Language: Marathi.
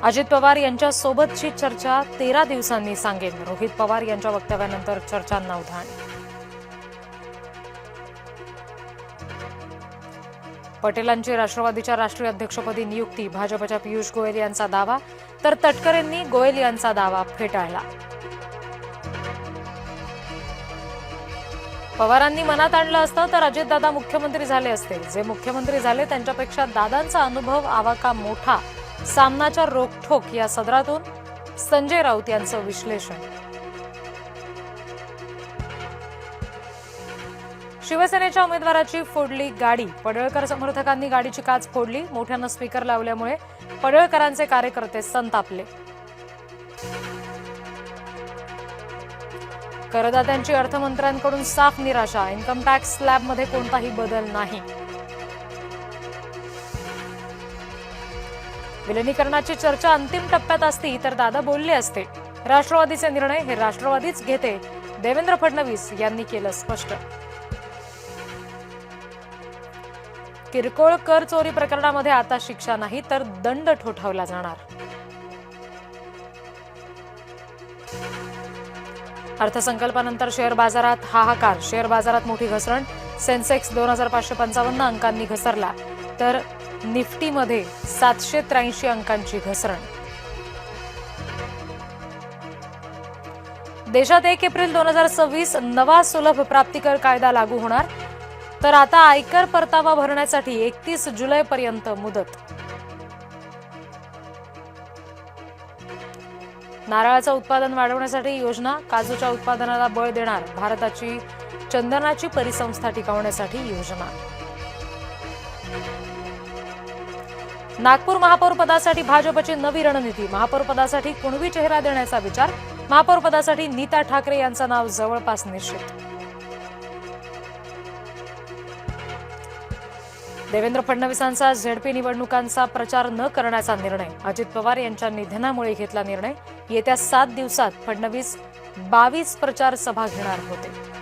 अजित पवार यांच्या सोबतची चर्चा 13 दिवसांनी सांगेन. रोहित पवार यांच्या वक्तव्यानंतर चर्चांना उधाण. पटेलांची राष्ट्रवादीच्या राष्ट्रीय अध्यक्षपदी नियुक्ती. भाजपच्या पियुष गोयल यांचा दावा, तर तटकरेंनी गोयल यांचा दावा फेटाळला. पवारांनी मनात आणलं असतं तर अजितदादा मुख्यमंत्री झाले असते. जे मुख्यमंत्री झाले त्यांच्यापेक्षा दादांचा अनुभव आवाका मोठा. सामनाच्या रोखठोक या सदरातून संजय राऊत यांचं विश्लेषण. शिवसेनेच्या उमेदवाराची फोडली गाडी. पडळकर समर्थकांनी गाडीची काच फोडली. मोठ्यानं स्पीकर लावल्यामुळे पडळकरांचे कार्यकर्ते संतापले. करदात्यांची अर्थमंत्र्यांकडून साफ निराशा. इन्कम टॅक्स स्लॅबमध्ये कोणताही बदल नाही. विलिनीकरणाची चर्चा अंतिम टप्प्यात असती तर दादा बोलले असते. राष्ट्रवादीचे निर्णय हे राष्ट्रवादीच घेते, देवेंद्र फडणवीस यांनी केलं स्पष्ट. किरकोळ कर चोरी प्रकरणामध्ये आता शिक्षा नाही तर दंड ठोठावला जाणार. अर्थसंकल्पानंतर शेअर बाजारात हाहाकार. शेअर बाजारात मोठी घसरण. सेन्सेक्स 2555 अंकांनी घसरला, तर निफ्टीमध्ये 783 अंकांची घसरण. देशात 1 एप्रिल 2026 नवा सुलभ प्राप्तिकर कायदा लागू होणार, तर आता आयकर परतावा भरण्यासाठी 31 जुलैपर्यंत मुदत. नारळाचं उत्पादन वाढवण्यासाठी योजना. काजूच्या उत्पादनाला बळ देणार. भारताची चंदनाची परिसंस्था टिकवण्यासाठी योजना. नागपूर महापौर पदासाठी भाजपची नवी रणनीती. महापौर पदासाठी कुणबी चेहरा देण्याचा विचार. महापौर पदासाठी नीता ठाकरे यांचं नाव जवळपास निश्चित. देवेंद्र फडणवीसांचा झेडपी निवडणुकांचा प्रचार न करण्याचा निर्णय. अजित पवार यांच्या निधनामुळे घेतला निर्णय. येत्या 7 दिवसात फडणवीस 22 प्रचार सभा घेणार होते.